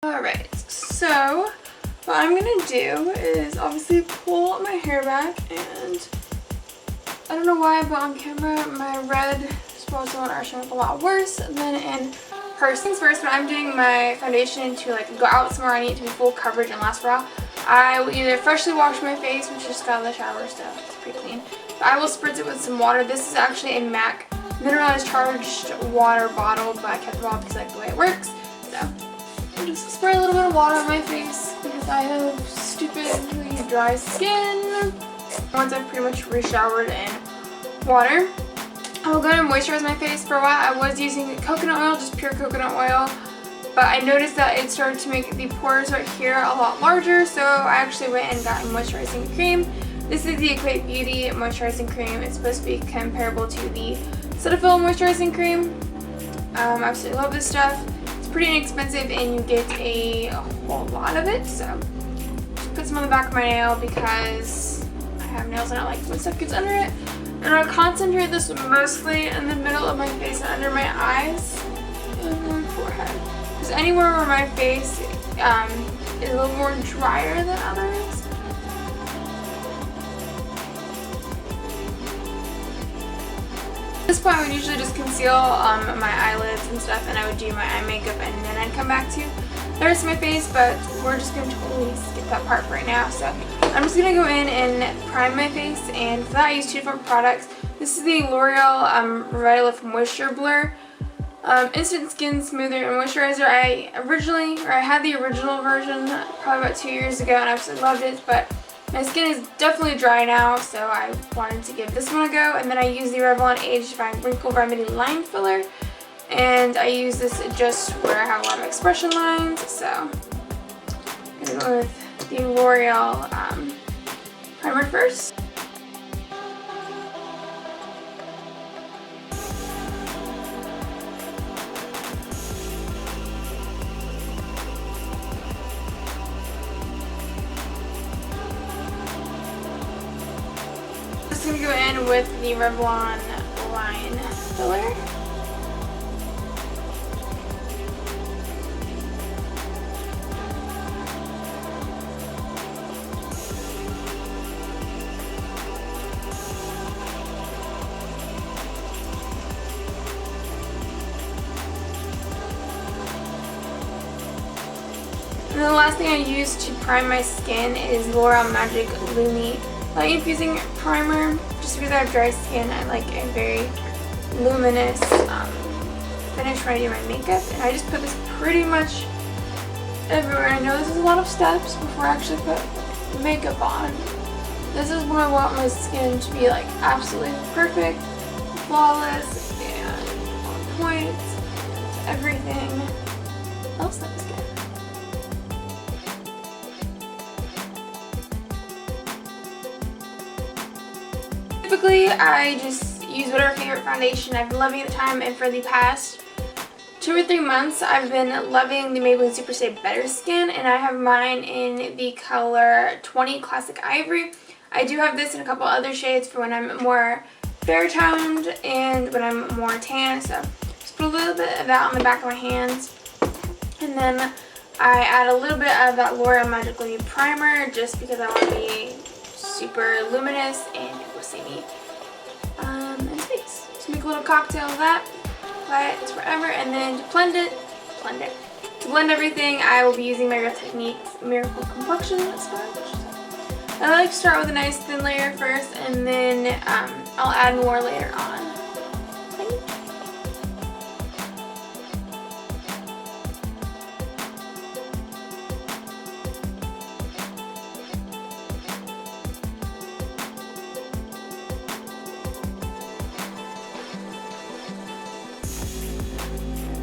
Alright, so what I'm gonna do is obviously pull my hair back, and I don't know why, but on camera my red spots on are showing up a lot worse than in person. First, when I'm doing my foundation to like go out somewhere I need it to be full coverage and last for a while, I will either freshly wash my face, which just got out of the shower stuff, it's pretty clean, but I will spritz it with some water. This is actually a MAC mineralized charged water bottle, but I kept it all because I like the way it works. So I'll just spray a little bit of water on my face because I have stupidly dry skin. Once I've pretty much re-showered in water, I will go ahead and moisturize my face. For a while I was using coconut oil, just pure coconut oil, but I noticed that it started to make the pores right here a lot larger, so I actually went and got a moisturizing cream. This is the Equate Beauty moisturizing cream. It's supposed to be comparable to the Cetaphil moisturizing cream. I absolutely love this stuff. It's pretty inexpensive and you get a whole lot of it, so just put some on the back of my nail because I have nails and I like when stuff gets under it. And I'll concentrate this mostly in the middle of my face and under my eyes and my forehead. Because anywhere where my face is a little more drier than others. At this point I would usually just conceal my eyelids and stuff, and I would do my eye makeup and then I'd come back to the rest of my face, but we're just going to totally skip that part for right now. So I'm just going to go in and prime my face, and for that I use two different products. This is the L'Oreal Revitalift Moisture Blur Instant Skin Smoother and Moisturizer. I had the original version probably about 2 years ago and I absolutely loved it, but my skin is definitely dry now, so I wanted to give this one a go. And then I use the Revlon Defying Wrinkle Remedy Line Filler, and I use this just where I have a lot of expression lines. So I'm going to go with the L'Oreal primer first. I'm going to go in with the Revlon Line Filler. And then the last thing I use to prime my skin is L'Oreal Magic Lumi Light Infusing Primer. Just because I have dry skin, I like a very luminous finish when I do my makeup. And I just put this pretty much everywhere. I know this is a lot of steps before I actually put makeup on. This is when I want my skin to be like absolutely perfect, flawless, and on point to everything else that is good. Typically, I just use whatever favorite foundation I've been loving at the time, and for the past 2 or 3 months, I've been loving the Maybelline Superstay Better Skin, and I have mine in the color 20 Classic Ivory. I do have this in a couple other shades for when I'm more fair toned and when I'm more tan, so just put a little bit of that on the back of my hands, and then I add a little bit of that L'Oreal Magic Lumi Primer just because I want to be super luminous and people see me in space. Just make a little cocktail of that, apply it forever, and then to blend it. To blend everything, I will be using my Real Techniques Miracle Complexion sponge. I like to start with a nice thin layer first, and then I'll add more later on.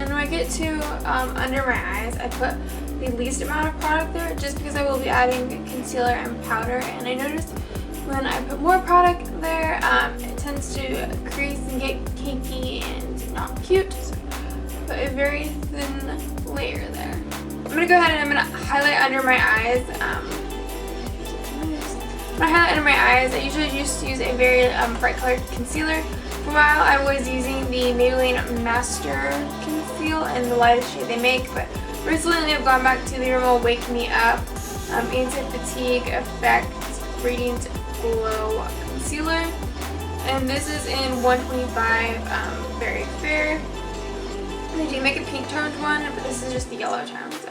And when I get to under my eyes, I put the least amount of product there just because I will be adding concealer and powder. And I noticed when I put more product there, it tends to crease and get cakey and not cute. So put a very thin layer there. I'm going to go ahead and I'm going to highlight under my eyes. When I highlight under my eyes, I usually just use a very bright colored concealer. For a while I was using the Maybelline Master Conceal in the lightest shade they make, but Recently I've gone back to the Rimmel Wake Me Up Anti-Fatigue Effect Radiant Glow Concealer. And this is in 125 Very Fair. They do make a pink toned one, but this is just the yellow tone. So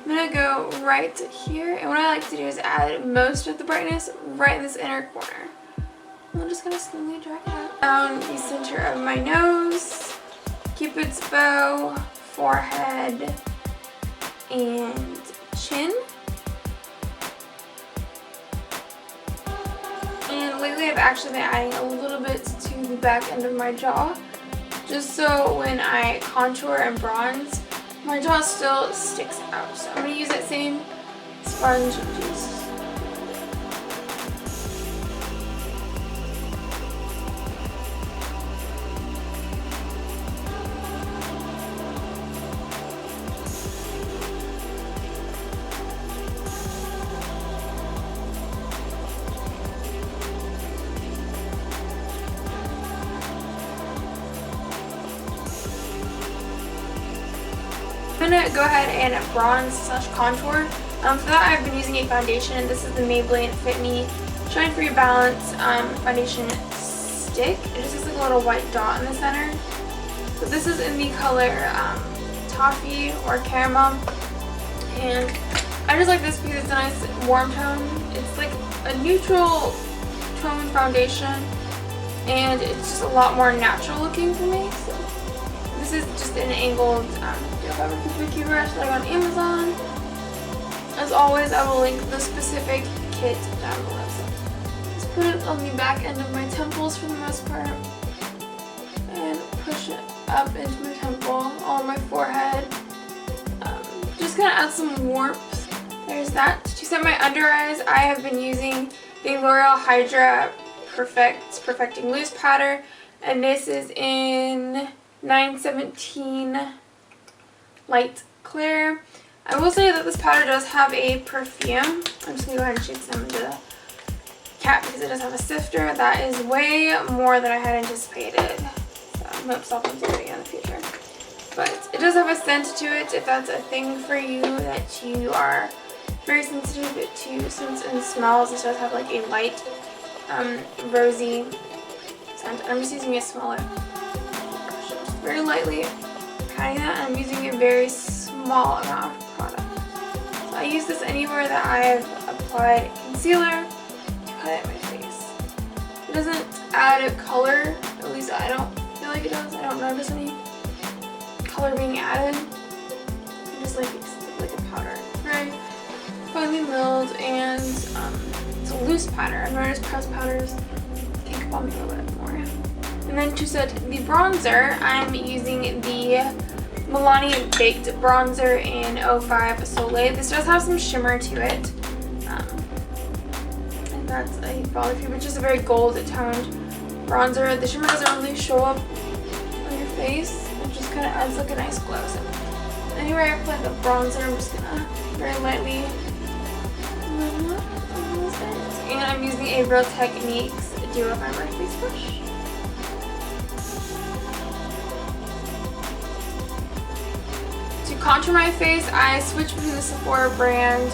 I'm going to go right here. And what I like to do is add most of the brightness right in this inner corner. I'm just going to slowly drag it out. Down the center of my nose, Cupid's bow, forehead, and chin. And lately I've actually been adding a little bit to the back end of my jaw, just so when I contour and bronze, my jaw still sticks out. So I'm going to use that same sponge juice. I'm going to go ahead and bronze slash contour. For that I've been using a foundation. This is the Maybelline Fit Me Shine Free Balance foundation stick. It just has like a little white dot in the center. So this is in the color Toffee or Caramel. And I just like this because it's a nice warm tone. It's like a neutral tone foundation. And it's just a lot more natural looking for me. So this is just an angled Fabric brush that I got on Amazon. As always, I will link the specific kit down below. So just put it on the back end of my temples for the most part, and push it up into my temple, on my forehead. Just gonna add some warmth. There's that. To set my under eyes, I have been using the L'Oreal Hydra Perfecting Loose Powder, and this is in 917 Light Clear. I will say that this powder does have a perfume. I'm just going to go ahead and shoot some into the cap because it does have a sifter. That is way more than I had anticipated. So I might stop and do it again in the future. But it does have a scent to it if that's a thing for you, that you are very sensitive to scents and smells. This does have like a light rosy scent. I'm just using a smaller brush, just very lightly. That I'm using a very small amount of product. So I use this anywhere that I've applied concealer to highlight my face. It doesn't add a color, at least I don't feel like it does. I don't notice any color being added. I just like a powder. It's very finely milled and it's a loose powder. I've noticed pressed powders take up on me a little bit more. And then to set the bronzer, I'm using the Milani Baked Bronzer in 05 Soleil. This does have some shimmer to it. And that's a bother free, but just a very gold toned bronzer. The shimmer doesn't really show up on your face. It just kind of adds like a nice glow. So anywhere I apply the bronzer, I'm just gonna very lightly. And I'm using a Real Techniques Duo Fiber Face Brush. Contour my face, I switched between the Sephora brand,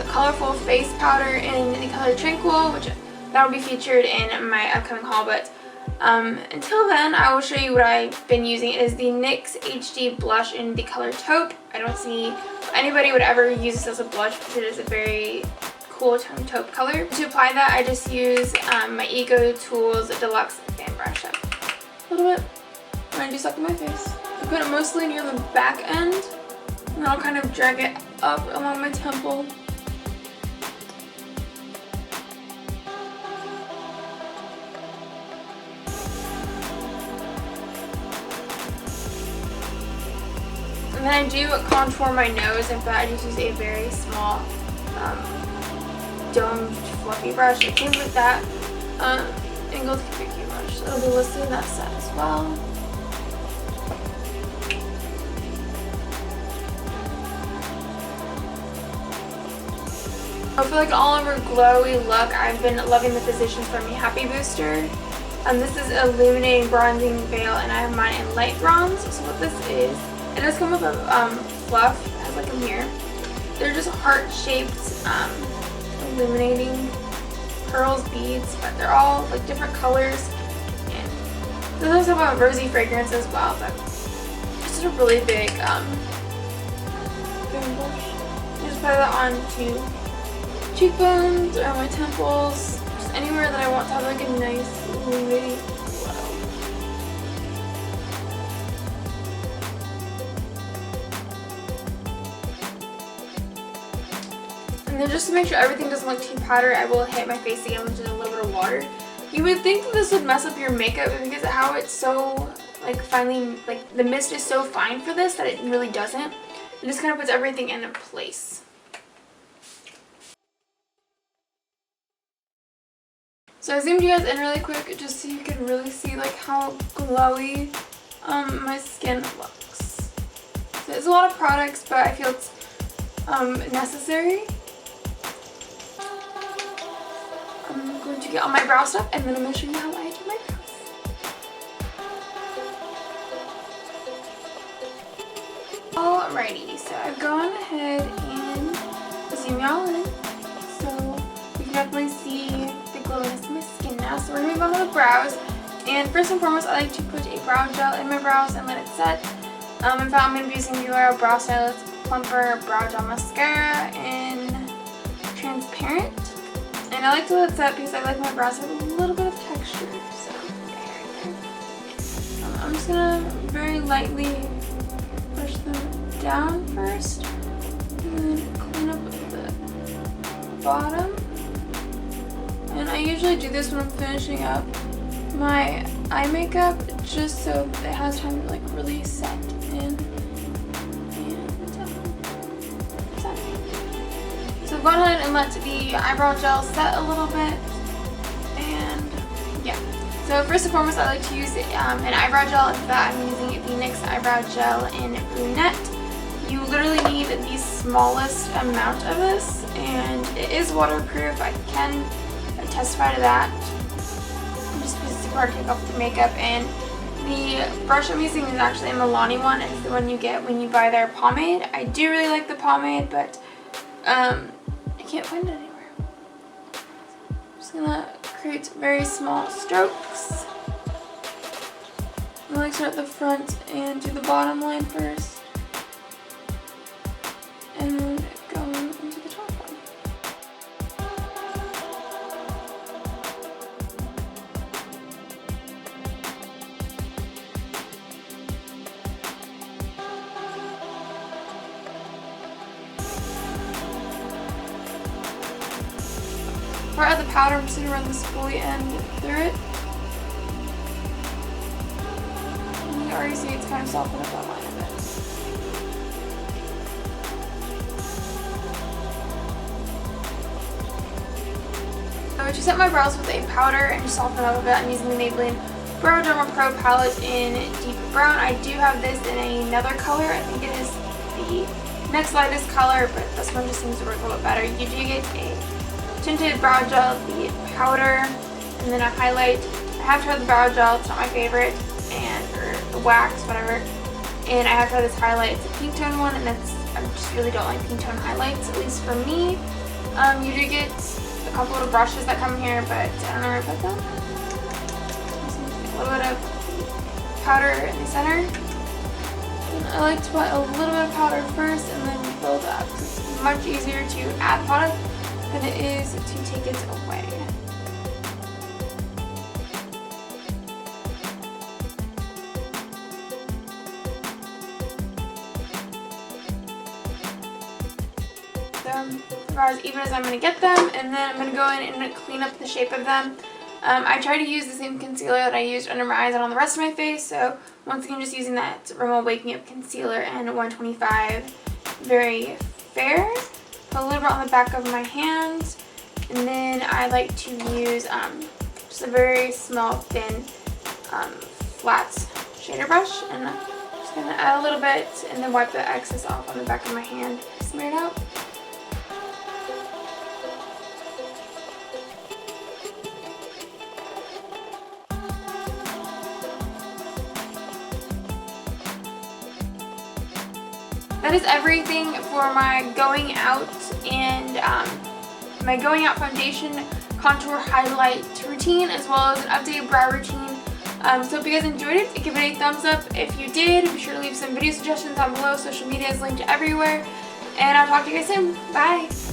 Colorful Face Powder in the color Tranquil, which that will be featured in my upcoming haul, but until then, I will show you what I've been using. It is the NYX HD Blush in the color Taupe. I don't see anybody would ever use this as a blush because it is a very cool tone taupe color. To apply that, I just use my Ego Tools Deluxe Fan Brush. So, a little bit, and I do suck in my face. I put it mostly near the back end, and I'll kind of drag it up along my temple. And then I do contour my nose, and for that I just use a very small domed fluffy brush. It came with that angled Kabuki brush. So it'll be listed in that set as well. For like an all-over glowy look, I've been loving the Physicians Formula Happy Booster. This is Illuminating Bronzing Veil, and I have mine in light bronze. So what this is It does come with a fluff. It has like a mirror. They're just heart-shaped, illuminating pearls beads, but they're all like different colors. And this also have a rosy fragrance as well, but it's a really big brush. I just put that onto cheekbones or my temples, just anywhere that I want to have like a nice illuminating glow. And then just to make sure everything doesn't look too powdery, I will hit my face again with just a little bit of water. You would think that this would mess up your makeup, but because of how it's so like finely, like the mist is so fine for this that it really doesn't. It just kind of puts everything in place. So I zoomed you guys in really quick just so you can really see like how glowy my skin looks. So it's a lot of products, but I feel it's necessary. I'm going to get all my brow stuff and then I'm going to show you how I do my brows. Alrighty, so I've gone ahead and zoom y'all in. So you can definitely see the glowiness of my skin now. So we're going to move on to the brows. And first and foremost, I like to put a brow gel in my brows and let it set. In fact, I'm going to be using the Brow Stylist Plumper Brow Gel Mascara in Transparent. And I like to let it set because I like my brows to have a little bit of texture. So I'm just going to very lightly brush them down first. And then clean up the bottom. And I usually do this when I'm finishing up my eye makeup just so it has time to like really set in. So go ahead and let the eyebrow gel set a little bit, and yeah. So first and foremost, I like to use an eyebrow gel. In fact, I'm using the NYX Eyebrow Gel in Brunette. You literally need the smallest amount of this, and it is waterproof. I can testify to that. Just because it's super hard to take off the makeup, and the brush I'm using is actually a Milani one. It's the one you get when you buy their pomade. I do really like the pomade, but I can't find it anywhere. I'm just gonna create very small strokes. I like to start at the front and do the bottom line first, and then go into the top one. Before I add the powder, I'm just going to run the spoolie end through it. And you already see it's kind of softened up that line a bit. So to set my brows with a powder and just soften up a bit, I'm using the Maybelline Brow Gel Pro palette in Deep Brown. I do have this in another color. I think it is the next lightest color, but this one just seems to work a little better. You do get a tinted brow gel, the powder, and then a highlight. I have tried the brow gel, it's not my favorite, or the wax, whatever. And I have tried this highlight, it's a pink tone one, and I just really don't like pink tone highlights, at least for me. You do get a couple little brushes that come here, but I don't know where to put them. A little bit of powder in the center. And I like to put a little bit of powder first and then build up. It's much easier to add product than it is to take it away. So about as even as I'm going to get them, and then I'm going to go in and clean up the shape of them. I try to use the same concealer that I used under my eyes and on the rest of my face, so once again just using that Rimmel Wake Me Up Concealer in 125 Very Fair. Put a little bit on the back of my hand, and then I like to use just a very small, thin, flat shader brush, and I'm just going to add a little bit and then wipe the excess off on the back of my hand. Smear it out. that is everything for my going out and my going out foundation contour highlight routine, as well as an updated brow routine. So if you guys enjoyed it, give it a thumbs up. If you did, be sure to leave some video suggestions down below. Social media is linked everywhere. And I'll talk to you guys soon. Bye!